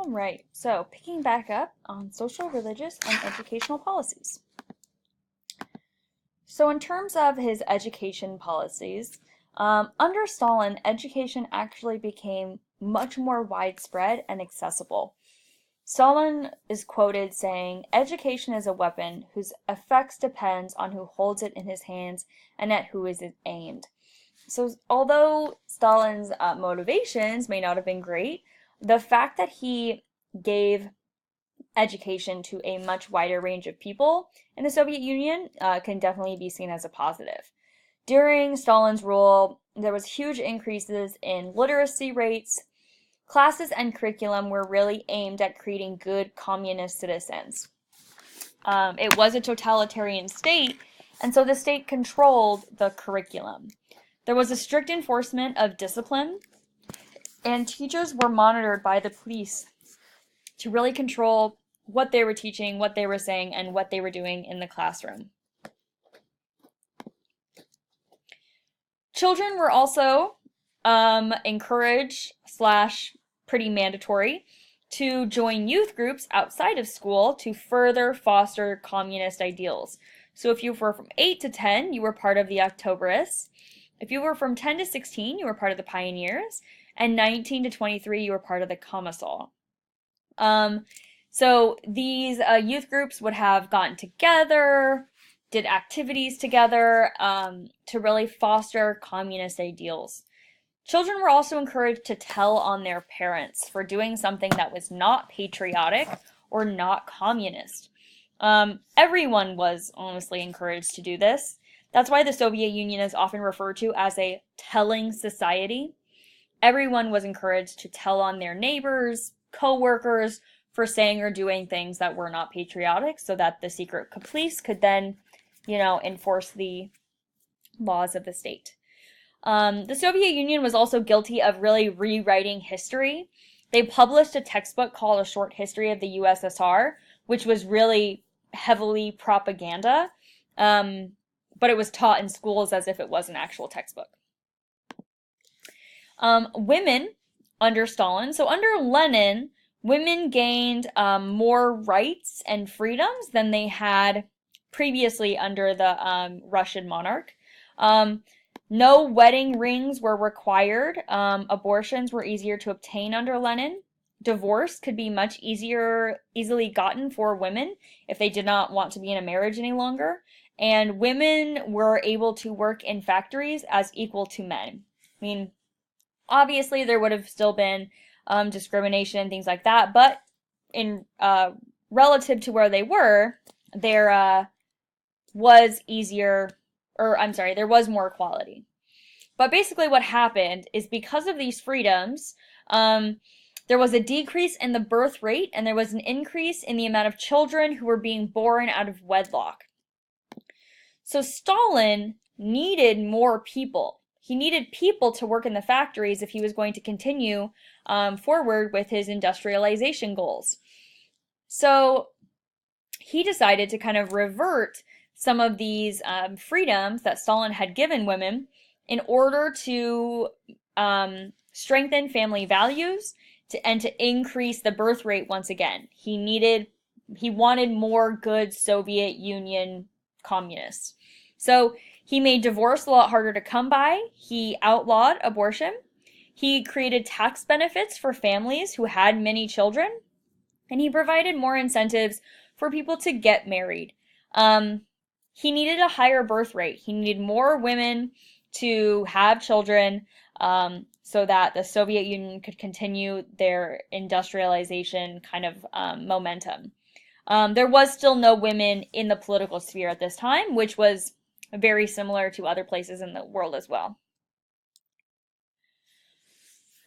All right, so picking back up on social, religious, and educational policies. So in terms of his education policies, under Stalin, education actually became much more widespread and accessible. Stalin is quoted saying, "Education is a weapon whose effects depends on who holds it in his hands and at who is it aimed." So although Stalin's motivations may not have been great, the fact that he gave education to a much wider range of people in the Soviet Union can definitely be seen as a positive. During Stalin's rule, there was huge increases in literacy rates. Classes and curriculum were really aimed at creating good communist citizens. It was a totalitarian state, and so the state controlled the curriculum. There was a strict enforcement of discipline, and teachers were monitored by the police to really control what they were teaching, what they were saying, and what they were doing in the classroom. Children were also encouraged / pretty mandatory to join youth groups outside of school to further foster communist ideals. So if you were from 8 to 10, you were part of the Octoberists. If you were from 10 to 16, you were part of the Pioneers. And 19 to 23, you were part of the Commissar. So these youth groups would have gotten together, did activities together to really foster communist ideals. Children were also encouraged to tell on their parents for doing something that was not patriotic or not communist. Everyone was honestly encouraged to do this. That's why the Soviet Union is often referred to as a telling society. Everyone was encouraged to tell on their neighbors, co-workers, for saying or doing things that were not patriotic so that the secret police could then, enforce the laws of the state. The Soviet Union was also guilty of really rewriting history. They published a textbook called A Short History of the USSR, which was really heavily propaganda, but it was taught in schools as if it was an actual textbook. Women under Stalin, so under Lenin, women gained more rights and freedoms than they had previously under the Russian monarch. No wedding rings were required. Abortions were easier to obtain under Lenin. Divorce could be much easily gotten for women if they did not want to be in a marriage any longer. And women were able to work in factories as equal to men. I mean, obviously there would have still been discrimination and things like that, but in relative to where they were, there was more equality. But basically what happened is because of these freedoms, there was a decrease in the birth rate and there was an increase in the amount of children who were being born out of wedlock. So Stalin needed more people. He needed people to work in the factories if he was going to continue forward with his industrialization goals. So he decided to kind of revert some of these freedoms that Stalin had given women in order to strengthen family values and to increase the birth rate once again. He wanted more good Soviet Union communists. So he made divorce a lot harder to come by. He outlawed abortion. He created tax benefits for families who had many children. And he provided more incentives for people to get married. He needed a higher birth rate. He needed more women to have children so that the Soviet Union could continue their industrialization kind of momentum. There was still no women in the political sphere at this time, which was very similar to other places in the world as well.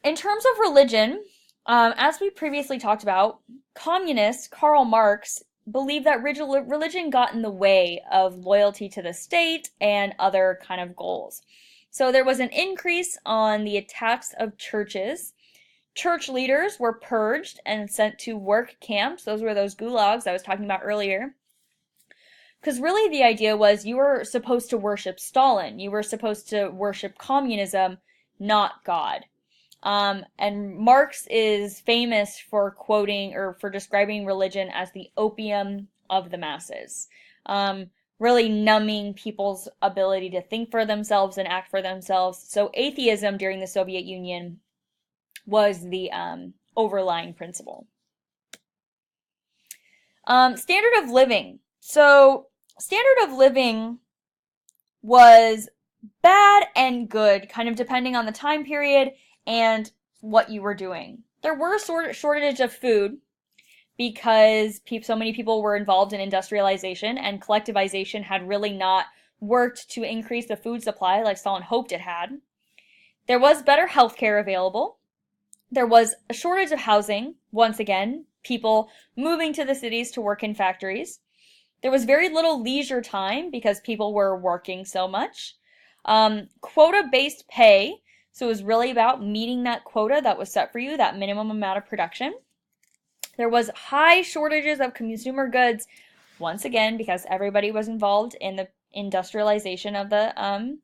In terms of religion, as we previously talked about, communist Karl Marx believed that religion got in the way of loyalty to the state and other kind of goals. So there was an increase on the attacks of churches. Church leaders were purged and sent to work camps. Those were those gulags I was talking about earlier. Because really the idea was you were supposed to worship Stalin. You were supposed to worship communism, not God. And Marx is famous for quoting or for describing religion as the opium of the masses, really numbing people's ability to think for themselves and act for themselves. So atheism during the Soviet Union was the overlying principle. Standard of living. So standard of living was bad and good, kind of depending on the time period and what you were doing. There were shortage of food because so many people were involved in industrialization, and collectivization had really not worked to increase the food supply like Stalin hoped it had. There was better health care available. There was a shortage of housing, once again, people moving to the cities to work in factories. There was very little leisure time because people were working so much. Quota-based pay, so it was really about meeting that quota that was set for you, that minimum amount of production. There was high shortages of consumer goods, once again, because everybody was involved in the industrialization of the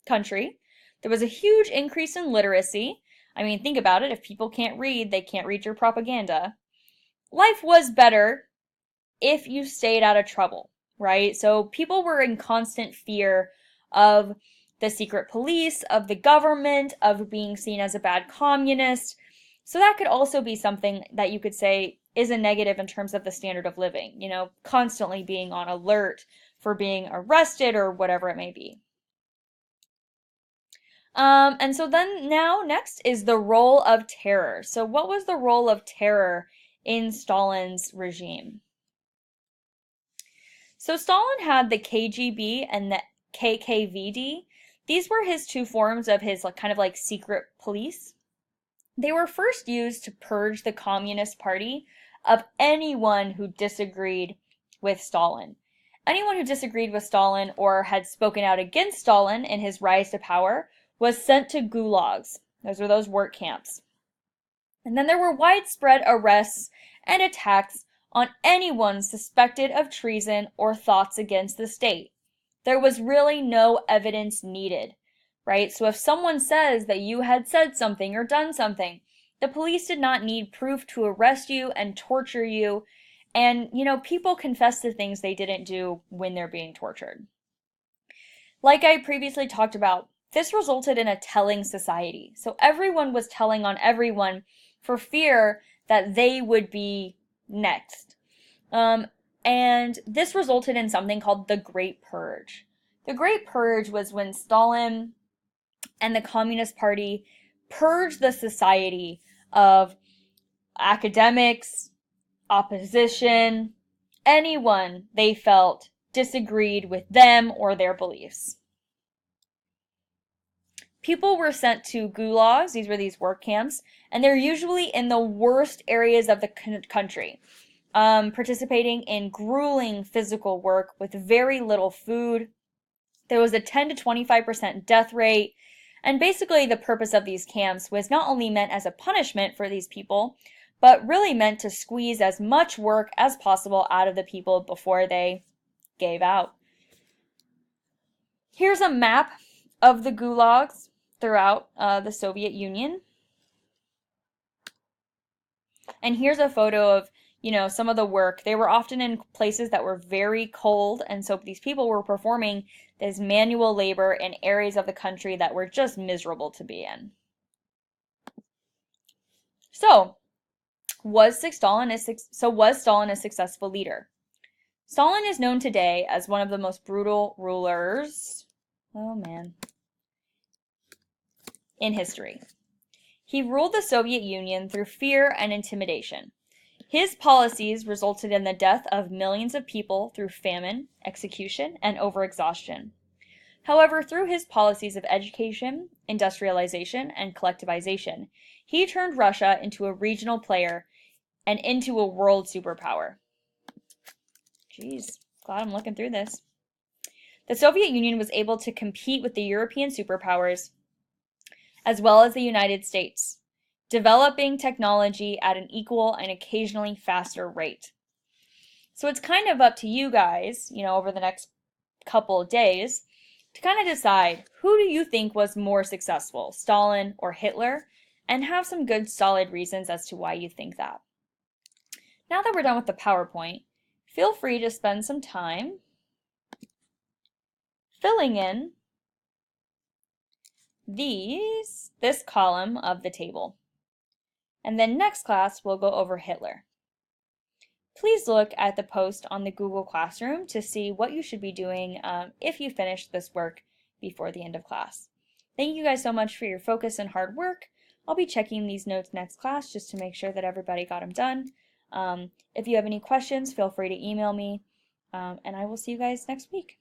country. There was a huge increase in literacy. I mean, think about it. If people can't read, they can't read your propaganda. Life was better if you stayed out of trouble, right? So people were in constant fear of the secret police, of the government, of being seen as a bad communist. So that could also be something that you could say is a negative in terms of the standard of living, you know, constantly being on alert for being arrested or whatever it may be. And so then next is the role of terror. So what was the role of terror in Stalin's regime? So Stalin had the KGB and the KKVD. These were his two forms of his kind of like secret police. They were first used to purge the Communist Party of anyone who disagreed with Stalin. Anyone who disagreed with Stalin or had spoken out against Stalin in his rise to power was sent to gulags. Those were those work camps. And then there were widespread arrests and attacks on anyone suspected of treason or thoughts against the state. There was really no evidence needed, right? So if someone says that you had said something or done something, the police did not need proof to arrest you and torture you. And, you know, people confess to things they didn't do when they're being tortured. Like I previously talked about, this resulted in a telling society. So everyone was telling on everyone for fear that they would be next. And this resulted in something called the Great Purge. The Great Purge was when Stalin and the Communist Party purged the society of academics, opposition, anyone they felt disagreed with them or their beliefs. People were sent to gulags, these were these work camps, and they're usually in the worst areas of the country, participating in grueling physical work with very little food. There was a 10 to 25% death rate, and basically the purpose of these camps was not only meant as a punishment for these people, but really meant to squeeze as much work as possible out of the people before they gave out. Here's a map of the gulags throughout the Soviet Union. And here's a photo of, you know, some of the work. They were often in places that were very cold, and so these people were performing this manual labor in areas of the country that were just miserable to be in. So, was Stalin a successful leader? Stalin is known today as one of the most brutal rulers, in history. He ruled the Soviet Union through fear and intimidation. His policies resulted in the death of millions of people through famine, execution, and overexhaustion. However, through his policies of education, industrialization, and collectivization, he turned Russia into a regional player and into a world superpower. Jeez, glad I'm looking through this. The Soviet Union was able to compete with the European superpowers as well as the United States, developing technology at an equal and occasionally faster rate. So it's kind of up to you guys, you know, over the next couple of days to kind of decide, who do you think was more successful, Stalin or Hitler? and have some good solid reasons as to why you think that. Now that we're done with the PowerPoint, feel free to spend some time filling in this column of the table. And then next class, we'll go over Hitler. Please look at the post on the Google Classroom to see what you should be doing if you finish this work before the end of class. Thank you guys so much for your focus and hard work. I'll be checking these notes next class just to make sure that everybody got them done. If you have any questions, feel free to email me, and I will see you guys next week.